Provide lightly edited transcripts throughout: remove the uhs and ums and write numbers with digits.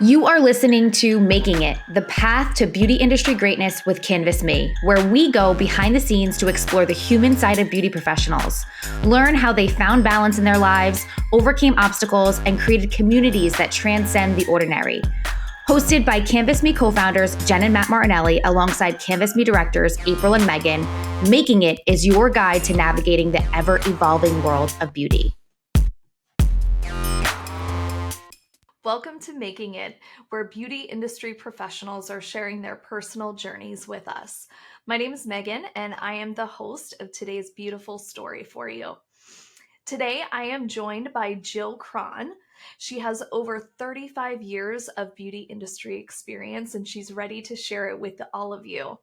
You are listening to Making It, the path to beauty industry greatness with Canvas Me, where we go behind the scenes to explore the human side of beauty professionals, learn how they found balance in their lives, overcame obstacles, and created communities that transcend the ordinary. Hosted by Canvas Me co-founders Jen and Matt Martinelli alongside Canvas Me directors April and Megan, Making It is your guide to navigating the ever-evolving world of beauty. Welcome to Making It, where beauty industry professionals are sharing their personal journeys with us. My name is Megan, and I am the host of today's beautiful story for you. Today, I am joined by Jill Krahn. She has over 35 years of beauty industry experience, and she's ready to share it with all of you.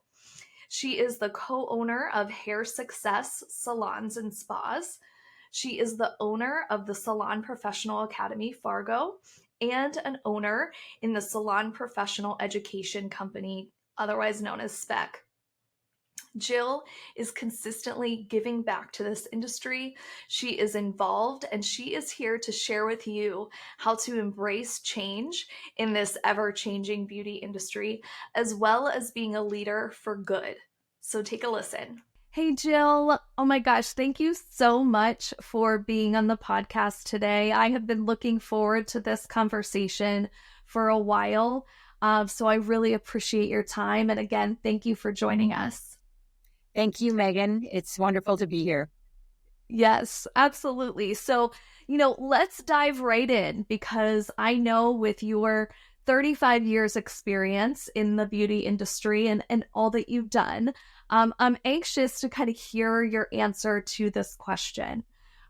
She is the co-owner of Hair Success Salons and Spas. She is the owner of the Salon Professional Academy, Fargo, and an owner in the Salon Professional Education Company, otherwise known as SPEC. Jill is consistently giving back to this industry. She is involved, and she is here to share with you how to embrace change in this ever-changing beauty industry, as well as being a leader for good. So take a listen. Hey, Jill. Oh my gosh, thank you so much for being on the podcast today. I have been looking forward to this conversation for a while, so I really appreciate your time. And again, thank you for joining us. Thank you, Megan. It's wonderful to be here. Yes, absolutely. So, let's dive right in, because I know with your 35 years experience in the beauty industry and all that you've done, I'm anxious to kind of hear your answer to this question.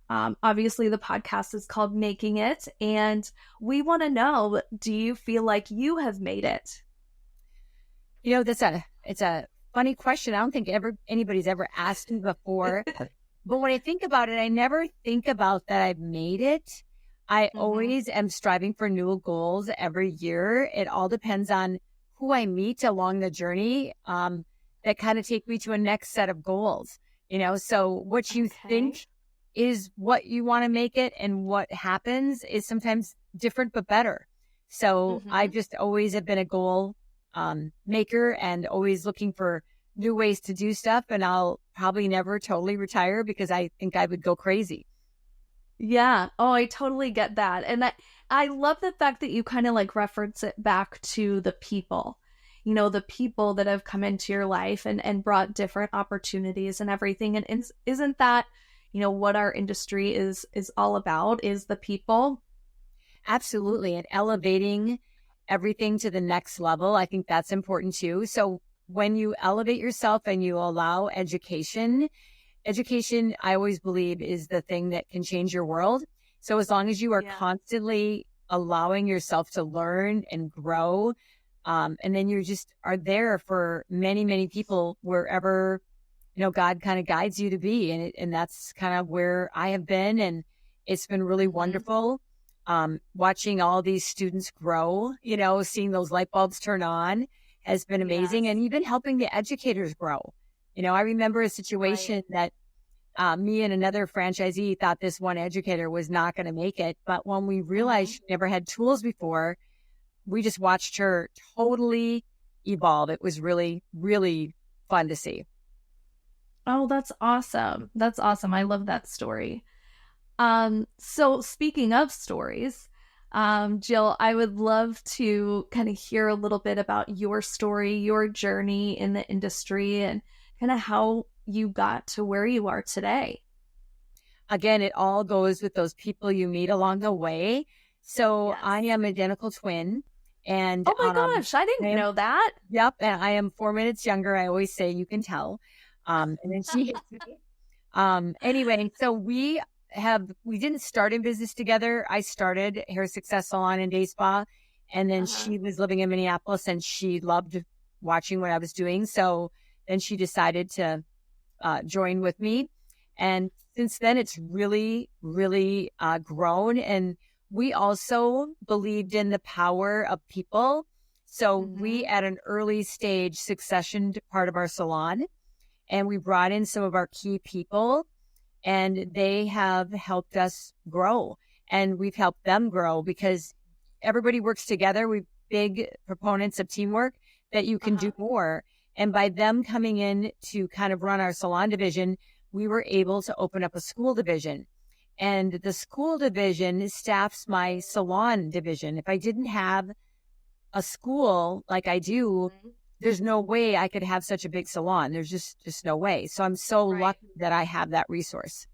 Obviously, the podcast is called Making It, and we want to know, do you feel like you have made it? It's a funny question. I don't think anybody's ever asked me before. But when I think about it, I never think about that I've made it. I always am striving for new goals every year. It all depends on who I meet along the journey that kind of take me to a next set of goals. So what you think is what you want to make it, and what happens is sometimes different but better. So I just always have been a goal maker and always looking for new ways to do stuff. And I'll probably never totally retire, because I think I would go crazy. Yeah. Oh, I totally get that. And I love the fact that you kind of like reference it back to the people, the people that have come into your life and brought different opportunities and everything. And isn't that, what our industry is all about, is the people? Absolutely. And elevating everything to the next level. I think that's important too. So when you elevate yourself and you allow education, I always believe, is the thing that can change your world. So as long as you are constantly allowing yourself to learn and grow, and then you just are there for many, many people wherever, God kind of guides you to be. And that's kind of where I have been. And it's been really wonderful. Watching all these students grow, seeing those light bulbs turn on has been amazing. Yes. And even helping the educators grow. I remember a situation that me and another franchisee thought this one educator was not going to make it. But when we realized she never had tools before, we just watched her totally evolve. It was really, really fun to see. Oh, that's awesome. That's awesome. I love that story. So speaking of stories, Jill, I would love to kind of hear a little bit about your story, your journey in the industry, and kind of how you got to where you are today. Again, it all goes with those people you meet along the way. So I am identical twin. And oh my gosh, I didn't know that. Yep. And I am 4 minutes younger. I always say you can tell. And then she anyway, so we didn't start in business together. I started Hair Success Salon and Day Spa, and then she was living in Minneapolis and she loved watching what I was doing. So then she decided to join with me. And since then, it's really, really grown. And we also believed in the power of people. So we, at an early stage, successioned part of our salon, and we brought in some of our key people, and they have helped us grow, and we've helped them grow, because everybody works together. We've big proponents of teamwork, that you can do more. And by them coming in to kind of run our salon division, we were able to open up a school division. And the school division staffs my salon division. If I didn't have a school like I do, there's no way I could have such a big salon. There's just no way. So I'm so lucky that I have that resource.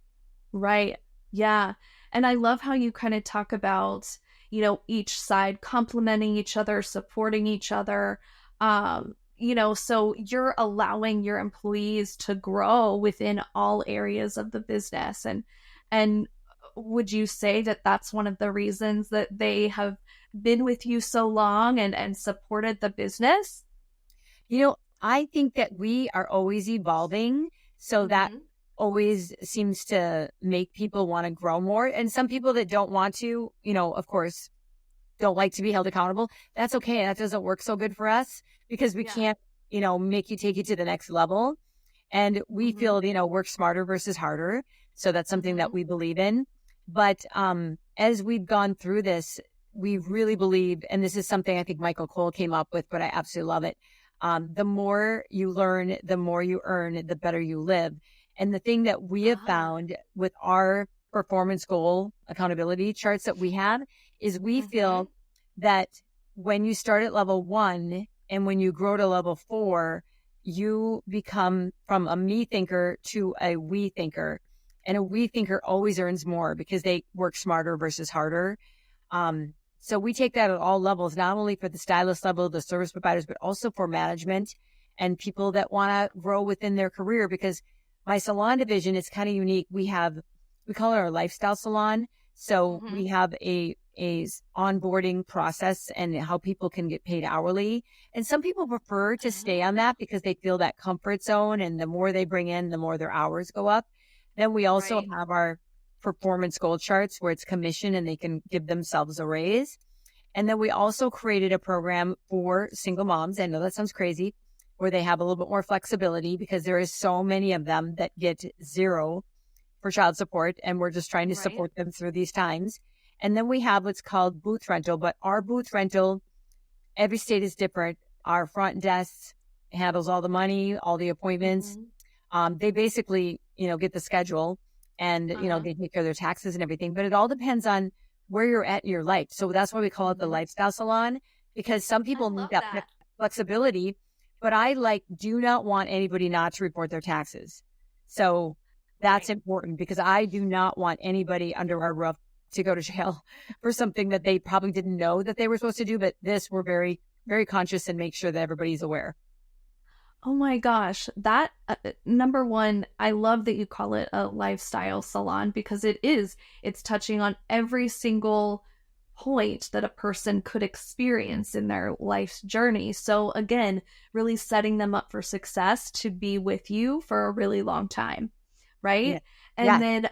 Right. Yeah. And I love how you kind of talk about, you know, each side complementing each other, supporting each other. You know, so you're allowing your employees to grow within all areas of the business. And would you say that that's one of the reasons that they have been with you so long and supported the business? You know, I think that we are always evolving. So that always seems to make people want to grow more. And some people that don't want to, you know, of course, don't like to be held accountable. That's okay. That doesn't work so good for us because we can't, you know, make you take you to the next level. And we feel, you know, work smarter versus harder. So that's something that we believe in. But as we've gone through this, we really believe, and this is something I think Michael Cole came up with, but I absolutely love it. The more you learn, the more you earn, the better you live. And the thing that we have found with our performance goal accountability charts that we have is we feel that when you start at level 1 and when you grow to level 4, you become from a me thinker to a we thinker. And a we thinker always earns more because they work smarter versus harder. So we take that at all levels, not only for the stylist level, the service providers, but also for management and people that want to grow within their career. Because my salon division is kind of unique. We call it our lifestyle salon. So we have a onboarding process and how people can get paid hourly. And some people prefer to stay on that because they feel that comfort zone. And the more they bring in, the more their hours go up. Then we also have our performance goal charts where it's commission and they can give themselves a raise. And then we also created a program for single moms. I know that sounds crazy, where they have a little bit more flexibility because there is so many of them that get 0 for child support. And we're just trying to support them through these times. And then we have what's called booth rental, but our booth rental, every state is different. Our front desk handles all the money, all the appointments. They basically, you know, get the schedule and, you know, they take care of their taxes and everything, but it all depends on where you're at in your life. So that's why we call it the lifestyle salon, because some people need that flexibility, but I do not want anybody not to report their taxes. So that's important because I do not want anybody under our roof to go to jail for something that they probably didn't know that they were supposed to do. But this, we're very, very conscious and make sure that everybody's aware. Oh my gosh, that number one, I love that you call it a lifestyle salon because it's touching on every single point that a person could experience in their life's journey. So again, really setting them up for success to be with you for a really long time, right? Yeah. And then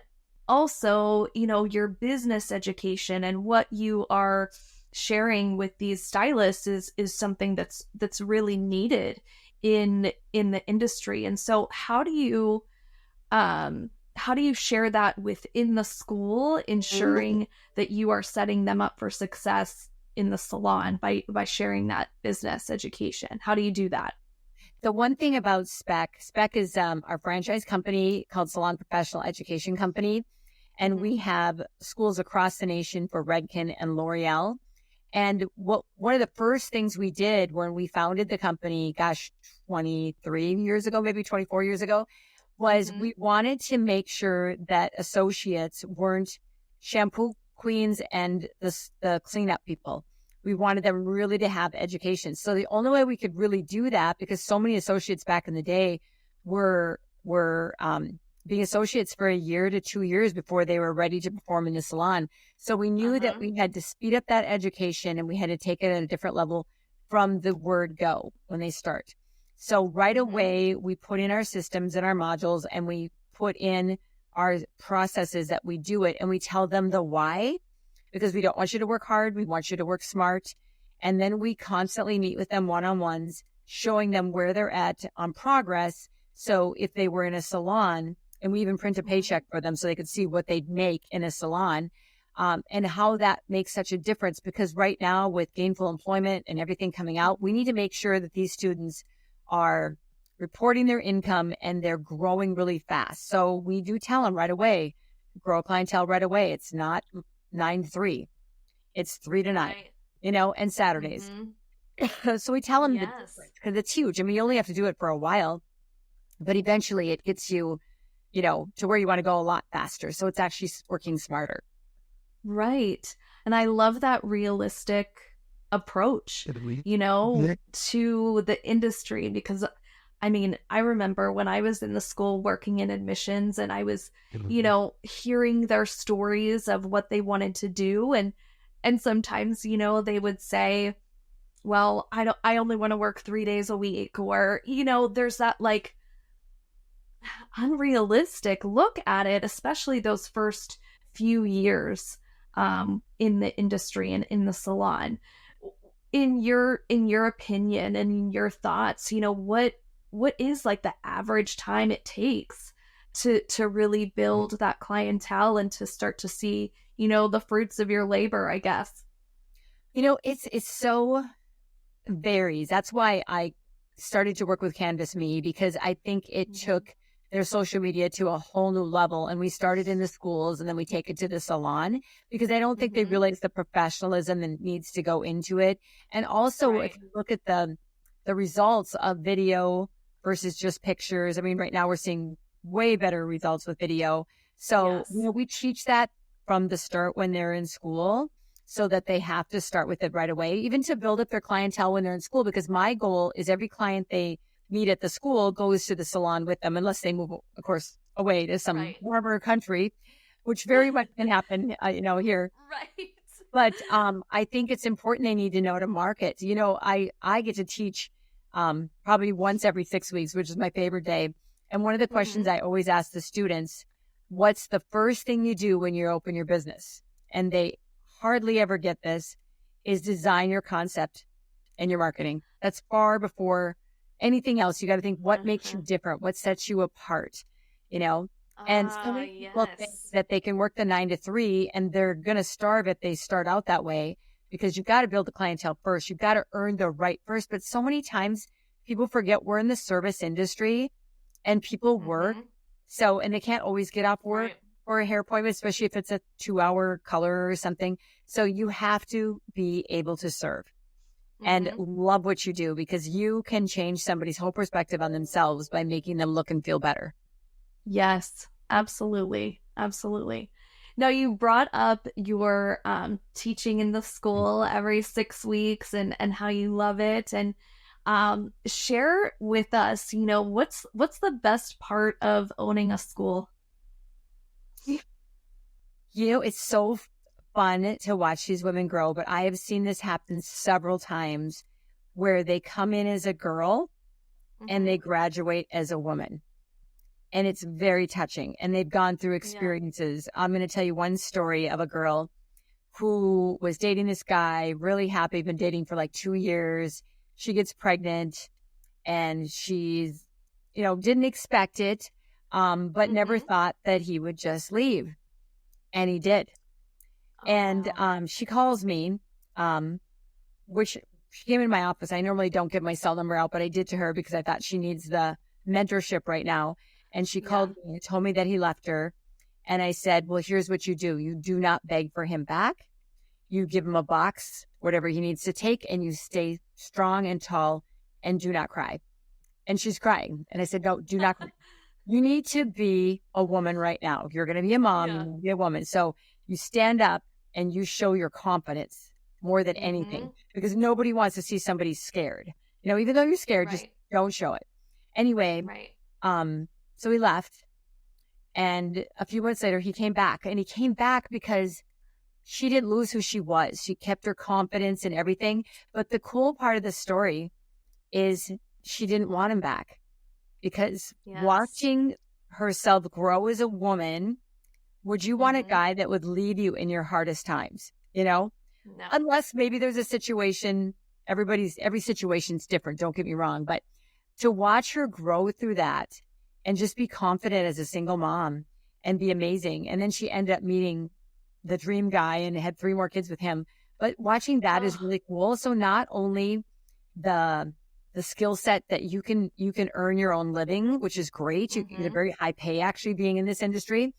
also, you know, your business education and what you are sharing with these stylists is something that's really needed in the industry. And so how do you share that within the school, ensuring that you are setting them up for success in the salon by sharing that business education? How do you do that? The one thing about SPEC is our franchise company called Salon Professional Education Company. And we have schools across the nation for Redken and L'Oreal. And one of the first things we did when we founded the company, 23 years ago, maybe 24 years ago, was we wanted to make sure that associates weren't shampoo queens and the cleanup people. We wanted them really to have education. So the only way we could really do that, because so many associates back in the day were being associates for 1 year to 2 years before they were ready to perform in the salon. So we knew that we had to speed up that education and we had to take it at a different level from the word go when they start. So right away, we put in our systems and our modules and we put in our processes that we do it and we tell them the why, because we don't want you to work hard. We want you to work smart. And then we constantly meet with them one-on-ones, showing them where they're at on progress. So if they were in a salon, and we even print a paycheck for them so they could see what they'd make in a salon. and how that makes such a difference. Because right now with gainful employment and everything coming out, we need to make sure that these students are reporting their income and they're growing really fast. So we do tell them right away, grow a clientele right away. It's not 9 to 3. It's 3 to 9, and Saturdays. So we tell them the difference because it's huge. I mean, you only have to do it for a while, but eventually it gets you, to where you want to go a lot faster. So it's actually working smarter. Right. And I love that realistic approach, to the industry, because I mean, I remember when I was in the school working in admissions and I was, hearing their stories of what they wanted to do. And sometimes, they would say, well, I only want to work 3 days a week, or, there's that like unrealistic look at it, especially those first few years in the industry and in the salon. In your opinion and in your thoughts, what is like the average time it takes to really build that clientele and to start to see, the fruits of your labor, I guess? It's so varies. That's why I started to work with Canvas Me, because I think it took their social media to a whole new level. And we started in the schools and then we take it to the salon, because I don't think they realize the professionalism that needs to go into it. And also, if you look at the results of video versus just pictures, I mean, right now we're seeing way better results with video. So, we teach that from the start when they're in school, so that they have to start with it right away, even to build up their clientele when they're in school. Because my goal is every client they meet at the school goes to the salon with them, unless they move, of course, away to some warmer country, which very much can happen, here. Right. But I think it's important. They need to know how to market. I get to teach probably once every 6 weeks, which is my favorite day. And one of the questions I always ask the students, what's the first thing you do when you open your business? And they hardly ever get this, is design your concept and your marketing. That's far before anything else. You got to think, what makes you different? What sets you apart? And so many people think that they can work the 9 to 3 and they're going to starve if they start out that way, because you've got to build the clientele first. You've got to earn the right first. But so many times people forget we're in the service industry and people work. So, and they can't always get off work for a hair appointment, especially if it's a 2-hour color or something. So you have to be able to serve and love what you do, because you can change somebody's whole perspective on themselves by making them look and feel better. Yes, absolutely. Absolutely. Now, you brought up your teaching in the school every 6 weeks and how you love it. And share with us, what's the best part of owning a school? It's so fun to watch these women grow, but I have seen this happen several times where they come in as a girl and they graduate as a woman. And it's very touching. And they've gone through experiences. I'm going to tell you one story of a girl who was dating this guy, really happy, been dating for like 2 years. She gets pregnant and she's, didn't expect it, but never thought that he would just leave. And he did. And she calls me, which she came in my office. I normally don't give my cell number out, but I did to her because I thought she needs the mentorship right now. And she called me and told me that he left her. And I said, well, here's what you do. You do not beg for him back. You give him a box, whatever he needs to take, and you stay strong and tall and do not cry. And she's crying. And I said, no, do not cry. You need to be a woman right now. If you're going to be a mom, you need to be a woman. So you stand up and you show your confidence more than anything, because nobody wants to see somebody scared. Even though you're scared, just don't show it. Anyway, so he left. And a few months later, he came back. And he came back because she didn't lose who she was. She kept her confidence and everything. But the cool part of the story is she didn't want him back, because watching herself grow as a woman, would you want a guy that would leave you in your hardest times? No. Unless maybe there's a situation, every situation's different, don't get me wrong. But to watch her grow through that and just be confident as a single mom and be amazing. And then she ended up meeting the dream guy and had 3 more kids with him. But watching that is really cool. So not only the skill set that you can earn your own living, which is great. You get a very high pay actually being in this industry.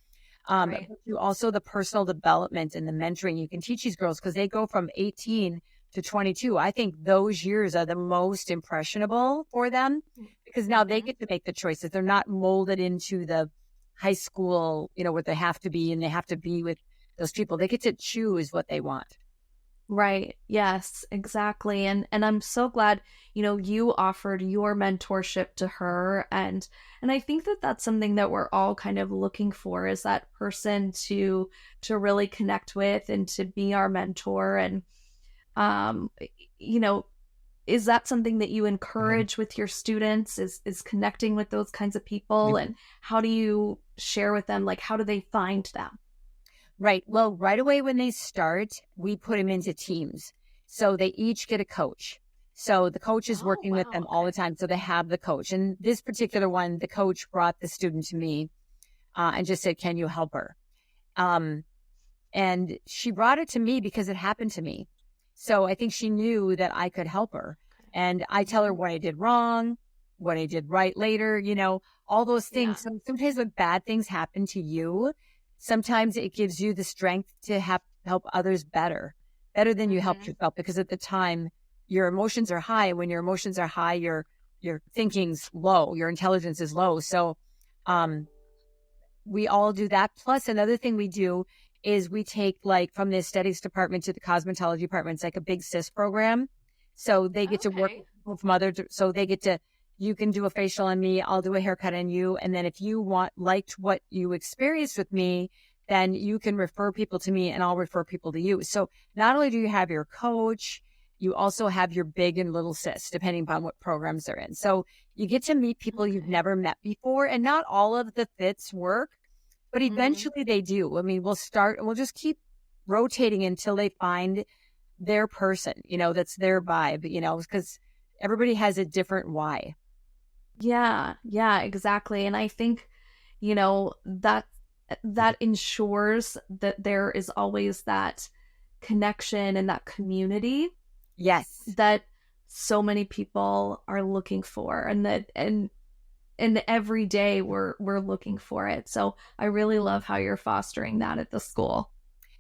But you also the personal development and the mentoring you can teach these girls because they go from 18 to 22. I think those years are the most impressionable for them because now they get to make the choices. They're not molded into the high school, what they have to be, and they have to be with those people. They get to choose what they want. Right. Yes, exactly. And I'm so glad, you offered your mentorship to her. And I think that that's something that we're all kind of looking for is that person to really connect with and to be our mentor. And, is that something that you encourage with your students is connecting with those kinds of people? And how do you share with them? Like, how do they find them? Right. Well, right away when they start, we put them into teams. So they each get a coach. So the coach is working with them all the time. So they have the coach. And this particular one, the coach brought the student to me and just said, can you help her? And she brought it to me because it happened to me. So I think she knew that I could help her. And I tell her what I did wrong, what I did right later, all those things. So sometimes when bad things happen to you, sometimes it gives you the strength to help others better than you helped yourself. Because at the time, your emotions are high. When your emotions are high, your thinking's low, your intelligence is low. So we all do that. Plus, another thing we do is we take from the aesthetics department to the cosmetology department. It's like a big sis program. So they get to work from so they get to, you can do a facial on me, I'll do a haircut on you. And then if you liked what you experienced with me, then you can refer people to me and I'll refer people to you. So not only do you have your coach, you also have your big and little sis, depending upon what programs they're in. So you get to meet people you've never met before, and not all of the fits work, but eventually they do. I mean, we'll start and we'll just keep rotating until they find their person, that's their vibe, because everybody has a different why. Yeah, exactly. And I think, that ensures that there is always that connection and that community. Yes. That so many people are looking for, and every day we're looking for it. So I really love how you're fostering that at the school.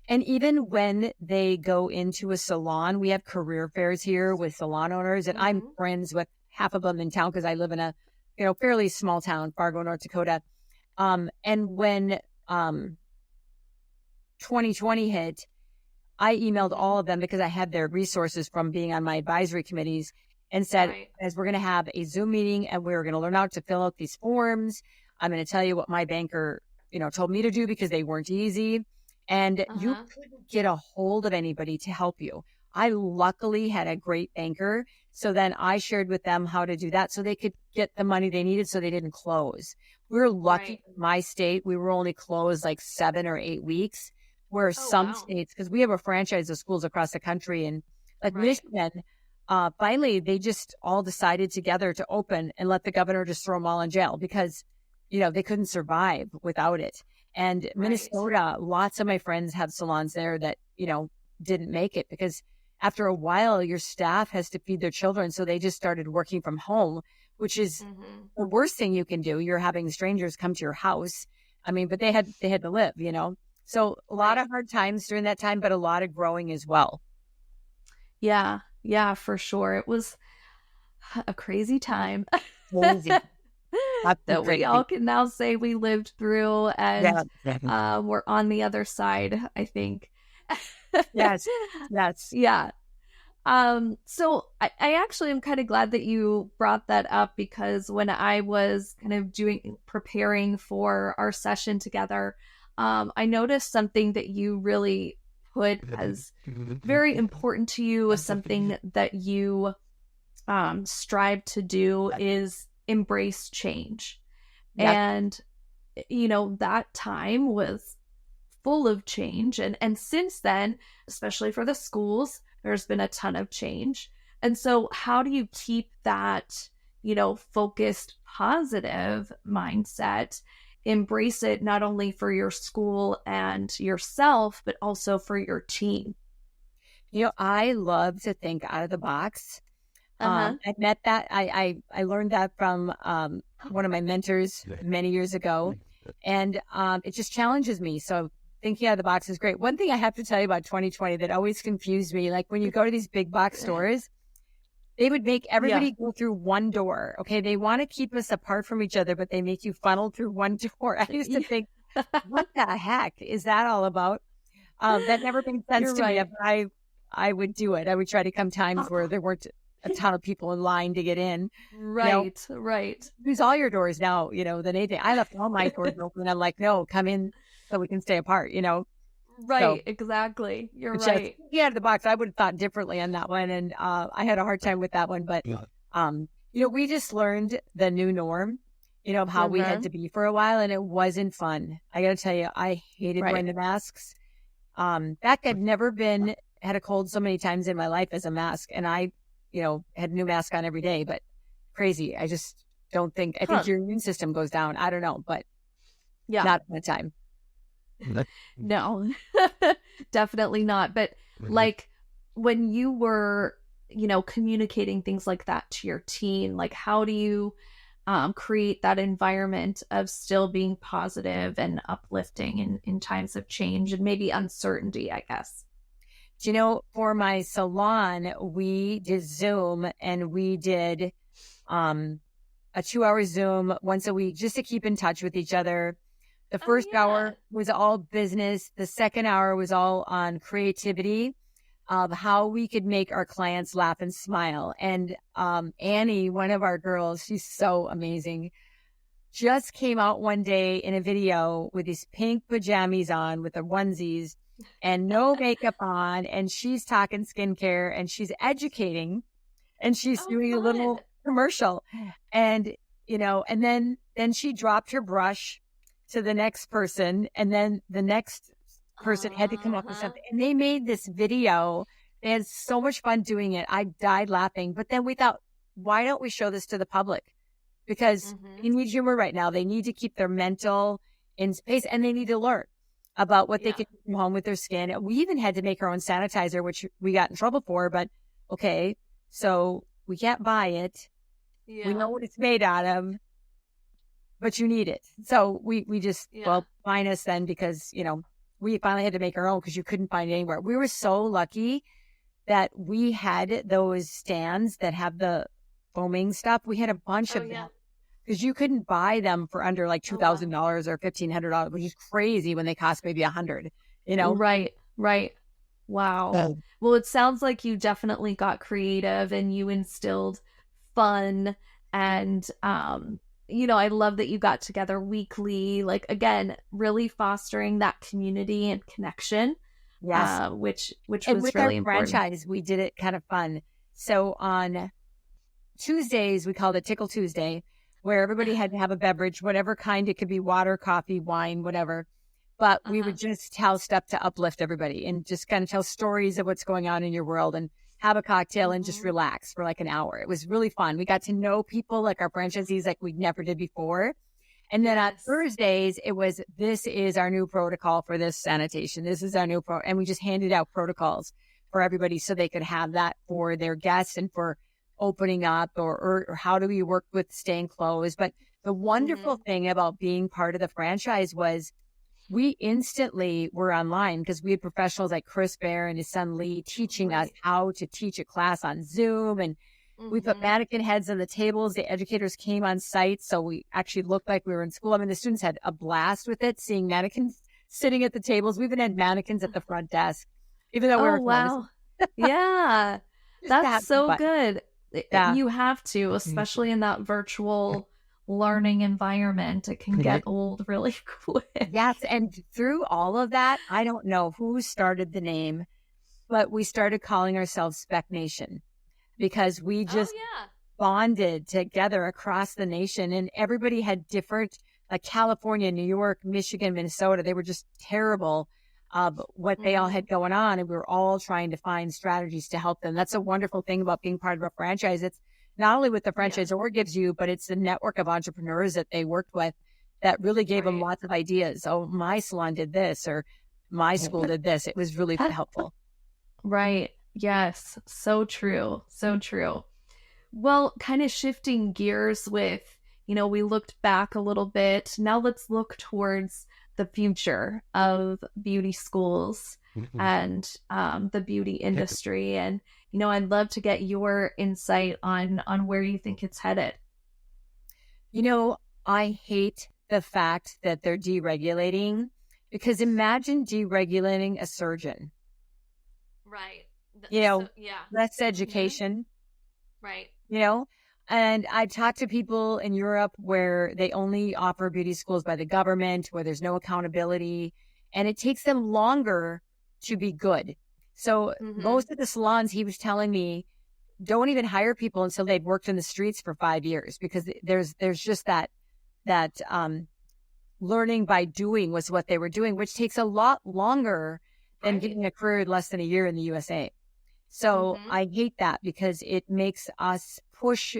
And even when they go into a salon, we have career fairs here with salon owners, and I'm friends with half of them in town because I live in a, fairly small town, Fargo, North Dakota. And when 2020 hit, I emailed all of them because I had their resources from being on my advisory committees and said, as we're going to have a Zoom meeting and we're going to learn how to fill out these forms. I'm going to tell you what my banker, told me to do because they weren't easy. And you couldn't get a hold of anybody to help you. I luckily had a great banker. So then I shared with them how to do that so they could get the money they needed so they didn't close. We were lucky in my state. We were only closed 7 or 8 weeks, where some states, because we have a franchise of schools across the country, and Michigan, finally, they just all decided together to open and let the governor just throw them all in jail because, they couldn't survive without it. And Minnesota, lots of my friends have salons there that, didn't make it because after a while, your staff has to feed their children. So they just started working from home, which is the worst thing you can do. You're having strangers come to your house. I mean, but they had to live, So a lot of hard times during that time, but a lot of growing as well. Yeah, for sure. It was a crazy time. Crazy. That we all can now say we lived through, and we're on the other side, I think. Yes. Yeah. So I actually am kind of glad that you brought that up, because when I was kind of preparing for our session together, I noticed something that you really put as very important to you, as something that you strive to do, is embrace change. Yep. And, that time was full of change. And since then, especially for the schools, there's been a ton of change. And so how do you keep that, focused, positive mindset embrace it not only for your school and yourself, but also for your team? I love to think out of the box. Uh-huh. I met that. I learned that from one of my mentors many years ago, and it just challenges me. So thinking out of the box is great. One thing I have to tell you about 2020 that always confused me, like when you go to these big box stores, they would make everybody go through one door. Okay, they want to keep us apart from each other, but they make you funnel through one door. I used to think, what the heck is that all about? That never made sense to me. But I would do it. I would try to come times where there weren't a ton of people in line to get in. Right. Use all your doors now, than anything. I left all my doors open. I'm like, no, come in so we can stay apart, Right, So, exactly. You're but right. out of the box, I would have thought differently on that one. And I had a hard time with that one. But, we just learned the new norm, of how we had to be for a while. And it wasn't fun. I got to tell you, I hated wearing the masks. Back, I've never had a cold so many times in my life as a mask. And I, had a new mask on every day, but crazy. I just don't think, I think your immune system goes down. I don't know, but not at the time. No, definitely not. But like when you were, communicating things like that to your team, like how do you create that environment of still being positive and uplifting in times of change and maybe uncertainty, I guess? For my salon, we did Zoom and we did a 2-hour Zoom once a week just to keep in touch with each other. The first hour was all business. The second hour was all on creativity of how we could make our clients laugh and smile. And Annie, one of our girls, she's so amazing, just came out one day in a video with these pink pajamas on with the onesies and no makeup on. And she's talking skincare and she's educating and she's doing a little commercial. And, and then she dropped her brush to the next person. And then the next person had to come up with something. And they made this video. They had so much fun doing it. I died laughing. But then we thought, why don't we show this to the public? Because they need humor right now. They need to keep their mental in space and they need to learn about what they can do from home with their skin. We even had to make our own sanitizer, which we got in trouble for, but okay. So we can't buy it. We know what it's made out of, but you need it. So we just, find us then because, we finally had to make our own because you couldn't find it anywhere. We were so lucky that we had those stands that have the foaming stuff. We had a bunch of them because you couldn't buy them for under like $2,000 or $1,500, which is crazy when they cost maybe $100, Right. Wow. Well, it sounds like you definitely got creative and you instilled fun and, I love that you got together weekly, like, again, really fostering that community and connection. Yes. Which and was with really our important. franchise, we did it kind of fun. So on Tuesdays, we called it Tickle Tuesday, where everybody had to have a beverage, whatever kind. It could be water, coffee, wine, whatever. But we would just tell stuff to uplift everybody and just kind of tell stories of what's going on in your world and have a cocktail and just relax for like an hour. It was really fun. We got to know people like our franchisees like we never did before. And then on Thursdays, it was, this is our new protocol for this sanitation. This is our new and we just handed out protocols for everybody so they could have that for their guests and for opening up or how do we work with staying closed. But the wonderful thing about being part of the franchise was we instantly were online because we had professionals like Chris Bear and his son Lee teaching us how to teach a class on Zoom. And we put mannequin heads on the tables. The educators came on site. So we actually looked like we were in school. I mean, the students had a blast with it, seeing mannequins sitting at the tables. We even had mannequins at the front desk, even though we were wow. Yeah. That's so fun. Good. You have to, especially in that virtual learning environment. It can get old really quick. Yes. And through all of that, I don't know who started the name, but we started calling ourselves SPEC Nation because we just bonded together across the nation and everybody had different, like California, New York, Michigan, Minnesota. They were just terrible of what they all had going on. And we were all trying to find strategies to help them. That's a wonderful thing about being part of a franchise. It's not only what the franchisor gives you, but it's the network of entrepreneurs that they worked with that really gave them lots of ideas. Oh, my salon did this, or my school did this. It was really helpful. Right. Yes. So true. So true. Well, kind of shifting gears with, we looked back a little bit. Now let's look towards the future of beauty schools and the beauty industry. And, I'd love to get your insight on where you think it's headed. I hate the fact that they're deregulating, because imagine deregulating a surgeon. Right. Less education. Right. And I talked to people in Europe where they only offer beauty schools by the government, where there's no accountability, and it takes them longer to be good. So most of the salons, he was telling me, don't even hire people until they've worked in the streets for 5 years, because there's just that learning by doing was what they were doing, which takes a lot longer than getting a career in less than a year in the USA. So I hate that, because it makes us push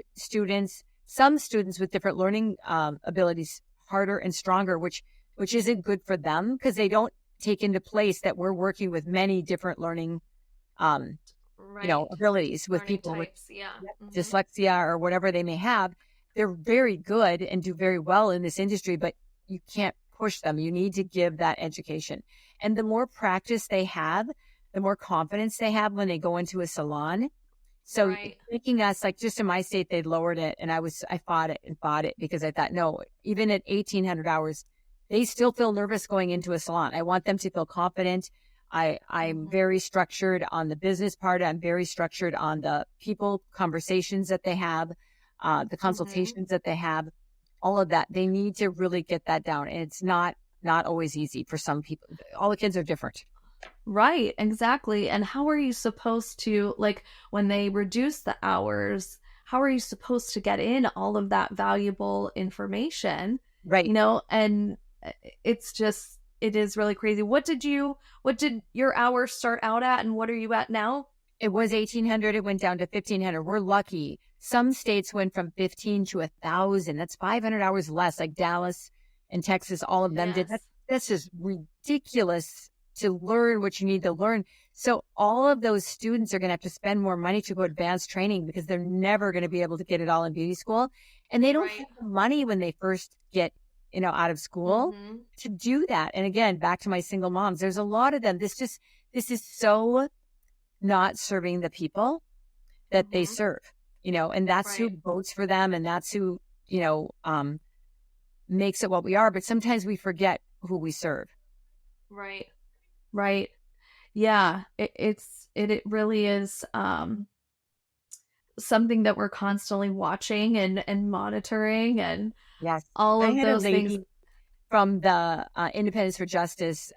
some students with different learning abilities harder and stronger, which isn't good for them, because they don't take into place that we're working with many different learning abilities with learning people types, with dyslexia or whatever they may have. They're very good and do very well in this industry, but you can't push them. You need to give that education. And the more practice they have, the more confidence they have when they go into a salon. So making us, like, just in my state, they lowered it, and I fought it because I thought, no, even at 1,800 hours, they still feel nervous going into a salon. I want them to feel confident. I'm very structured on the business part. I'm very structured on the people conversations that they have, the consultations that they have, all of that. They need to really get that down. And it's not always easy for some people. All the kids are different. Right, exactly. And how are you supposed to, like, when they reduce the hours, how are you supposed to get in all of that valuable information? Right. And it is really crazy. What did your hours start out at, and what are you at now? It was 1,800. It went down to 1,500. We're lucky. Some states went from 15 to 1,000. That's 500 hours less, like Dallas and Texas, all of them did. That's just ridiculous to learn what you need to learn. So all of those students are going to have to spend more money to go advanced training, because they're never going to be able to get it all in beauty school. And they don't have the money when they first get, out of school to do that. And again, back to my single moms, there's a lot of them. This is so not serving the people that they serve, and that's who votes for them. And that's who, makes it what we are. But sometimes we forget who we serve. Right. Right. Yeah. It really is, something that we're constantly watching and monitoring, and all of those things. From the Independence for Justice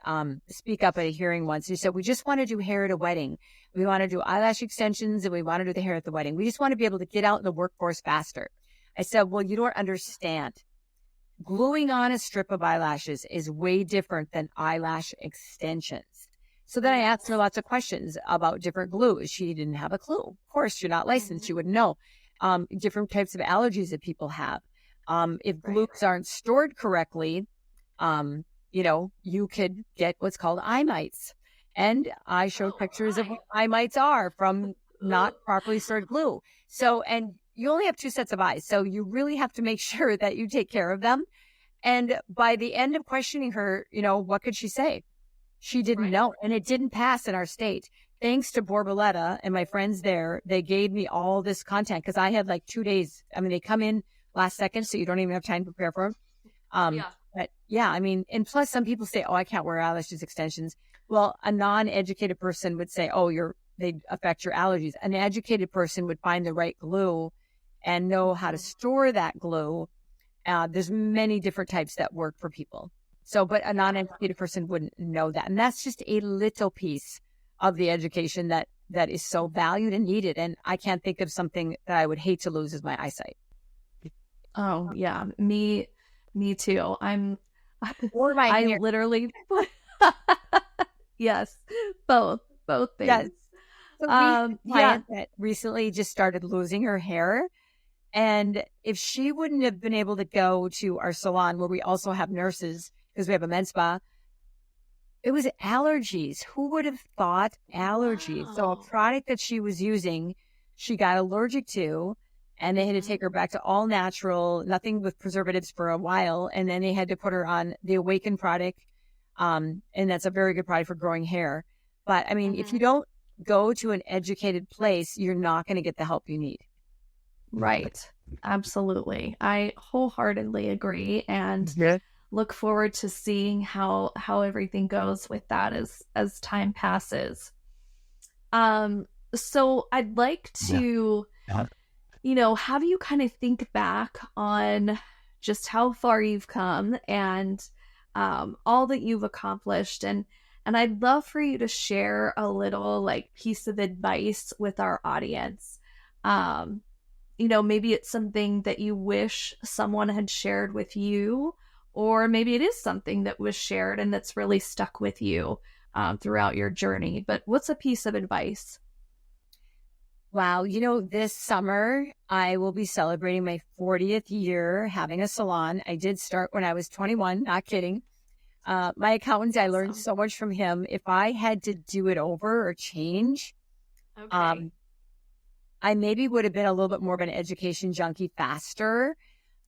speak up at a hearing once. He said, we just want to do hair at a wedding. We want to do eyelash extensions, and we want to do the hair at the wedding. We just want to be able to get out in the workforce faster. I said, well, you don't understand. Gluing on a strip of eyelashes is way different than eyelash extensions. So then I asked her lots of questions about different glues. She didn't have a clue. Of course, you're not licensed. You wouldn't know. Different types of allergies that people have. If glues aren't stored correctly, you could get what's called eye mites. And I showed pictures of what eye mites are from not properly stored glue. So, and you only have 2 sets of eyes. So you really have to make sure that you take care of them. And by the end of questioning her, what could she say? She didn't know. And it didn't pass in our state. Thanks to Borboleta and my friends there, they gave me all this content, because I had like 2 days. I mean, they come in last second, so you don't even have time to prepare for them. But yeah, I mean, and plus some people say, oh, I can't wear eyelashes extensions. Well, a non-educated person would say, oh, they affect your allergies. An educated person would find the right glue and know how to store that glue. There's many different types that work for people. So, but a non-educated person wouldn't know that. And that's just a little piece of the education that is so valued and needed. And I can't think of something that I would hate to lose as my eyesight. Oh yeah. Me too. Or my I hair. literally, yes, both things. Yes. So we had a client that recently just started losing her hair. And if she wouldn't have been able to go to our salon where we also have nurses because we have a med spa, it was allergies. Who would have thought allergies? So a Wow. product that she was using, she got allergic to, and they had to take her back to all natural, nothing with preservatives for a while. And then they had to put her on the Awaken product. And that's a very good product for growing hair. But I mean, if you don't go to an educated place, you're not going to get the help you need. Right. Absolutely. I wholeheartedly agree and look forward to seeing how everything goes with that as time passes. So I'd like to have you kind of think back on just how far you've come and all that you've accomplished, and I'd love for you to share a little like piece of advice with our audience. Maybe it's something that you wish someone had shared with you, or maybe it is something that was shared and that's really stuck with you throughout your journey. But what's a piece of advice? Wow. This summer, I will be celebrating my 40th year having a salon. I did start when I was 21, not kidding. My accountant, I learned so much from him. If I had to do it over or change, I maybe would have been a little bit more of an education junkie faster,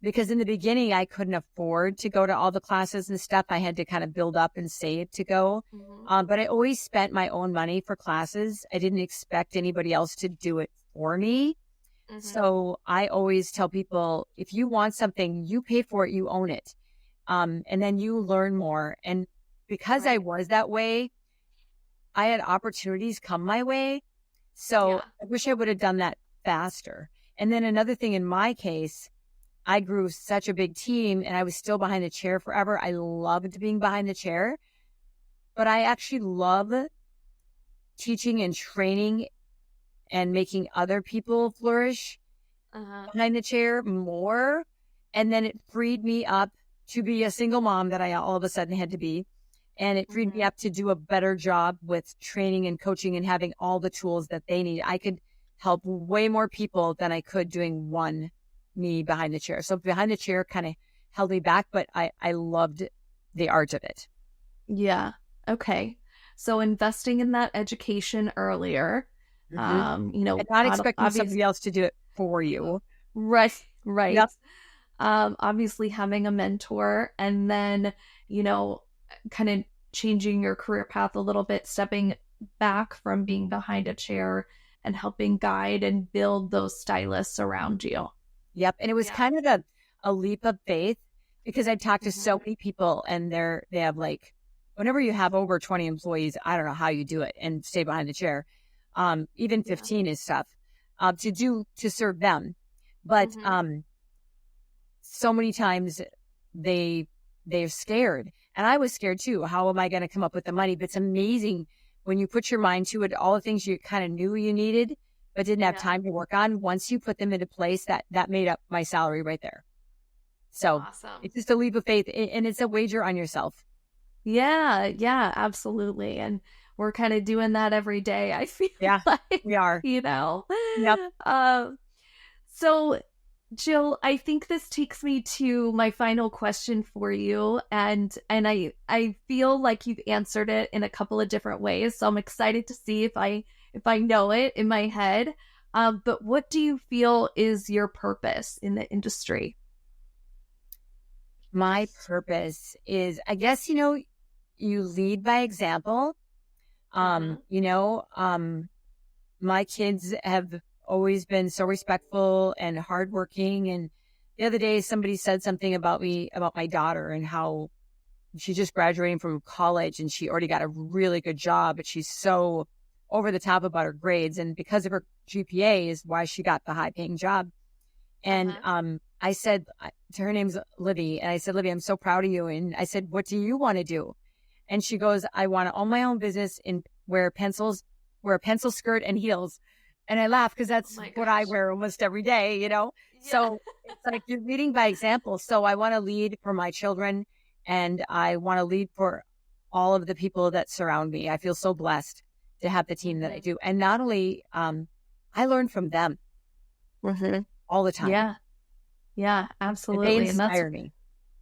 because in the beginning, I couldn't afford to go to all the classes and stuff. I had to kind of build up and save to go. But I always spent my own money for classes. I didn't expect anybody else to do it for me. So I always tell people, if you want something, you pay for it, you own it. And then you learn more. And because I was that way, I had opportunities come my way. So I wish I would have done that faster. And then another thing in my case, I grew such a big team and I was still behind the chair forever. I loved being behind the chair, but I actually love teaching and training and making other people flourish behind the chair more. And then it freed me up to be a single mom that I all of a sudden had to be. And it freed me up to do a better job with training and coaching and having all the tools that they need. I could help way more people than I could doing me behind the chair. So behind the chair kind of held me back, but I loved the art of it. Yeah. Okay. So investing in that education earlier, and not expecting somebody else to do it for you. Right. Yep. Obviously having a mentor, and then, kind of changing your career path a little bit, stepping back from being behind a chair and helping guide and build those stylists around you. Yep. And it was kind of a leap of faith, because I talked to so many people and they have like, whenever you have over 20 employees, I don't know how you do it and stay behind the chair. Even 15 is tough to serve them. But so many times they're scared. And I was scared too. How am I going to come up with the money? But it's amazing when you put your mind to it, all the things you kind of knew you needed, but didn't have time to work on. Once you put them into place, that made up my salary right there. So it's just a leap of faith, and it's a wager on yourself. Yeah, absolutely. And we're kind of doing that every day, I feel like. We are. Yep. So Jill, I think this takes me to my final question for you. And I feel like you've answered it in a couple of different ways. So I'm excited to see if I know it in my head. But what do you feel is your purpose in the industry? My purpose is, I guess, you lead by example. My kids have always been so respectful and hardworking. And the other day, somebody said something about my daughter and how she's just graduating from college and she already got a really good job, but she's so over the top about her grades. And because of her GPA is why she got the high paying job. And I said to her, name's Livy. And I said, Livy, I'm so proud of you. And I said, what do you want to do? And she goes, I want to own my own business and wear a pencil skirt and heels. And I laugh because that's what I wear almost every day, So it's like you're leading by example. So I want to lead for my children, and I want to lead for all of the people that surround me. I feel so blessed to have the team that I do. And not only, I learn from them all the time. Yeah. Yeah, absolutely. They inspire me.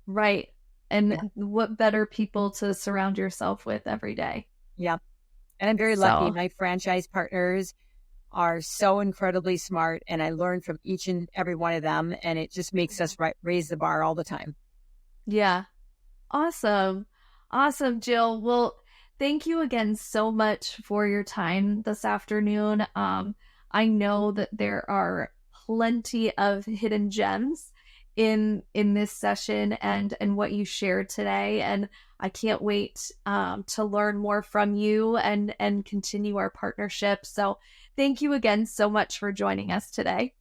Right. And what better people to surround yourself with every day. Yeah. And I'm very lucky. My franchise partners are so incredibly smart, and I learn from each and every one of them, and it just makes us raise the bar all the time. Yeah. Awesome. Awesome, Jill. Well, thank you again so much for your time this afternoon. I know that there are plenty of hidden gems in this session and what you shared today, and I can't wait to learn more from you and continue our partnership. So thank you again so much for joining us today.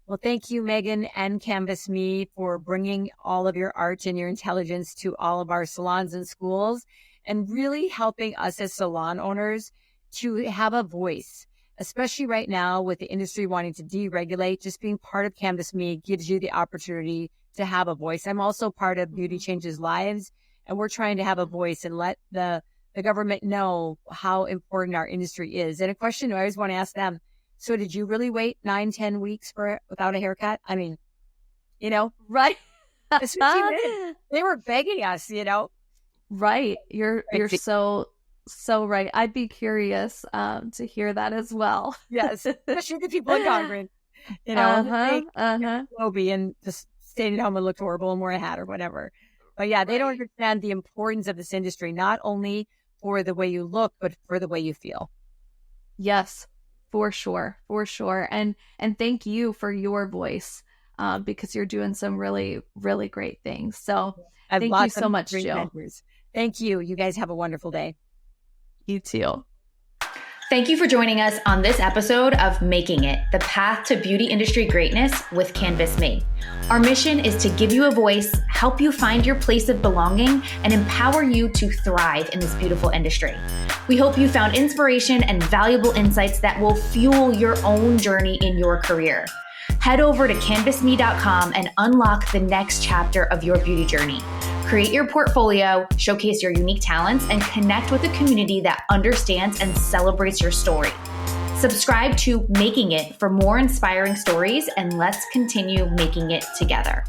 Well, thank you, Megan and Canvas Me, for bringing all of your art and your intelligence to all of our salons and schools, and really helping us as salon owners to have a voice, especially right now with the industry wanting to deregulate. Just being part of Canvas Me gives you the opportunity to have a voice. I'm also part of Beauty Changes Lives, and we're trying to have a voice and let the government know how important our industry is. And a question I always want to ask them, so did you really wait 9-10 weeks without a haircut? I mean, right. That's what you did. They were begging us, Right. You're so right. I'd be curious to hear that as well. Yes. Especially the people in Congress, Lobby and just stayed at home and looked horrible and wore a hat or whatever. But yeah, they don't understand the importance of this industry, not only for the way you look, but for the way you feel. Yes, for sure. For sure. And thank you for your voice because you're doing some really, really great things. So thank you so much, Jill. Mentors. Thank you. You guys have a wonderful day. You too. Thank you for joining us on this episode of Making It, the path to beauty industry greatness with Canvas Me. Our mission is to give you a voice, help you find your place of belonging, and empower you to thrive in this beautiful industry. We hope you found inspiration and valuable insights that will fuel your own journey in your career. Head over to canvasme.com and unlock the next chapter of your beauty journey. Create your portfolio, showcase your unique talents, and connect with a community that understands and celebrates your story. Subscribe to Making It for more inspiring stories, and let's continue making it together.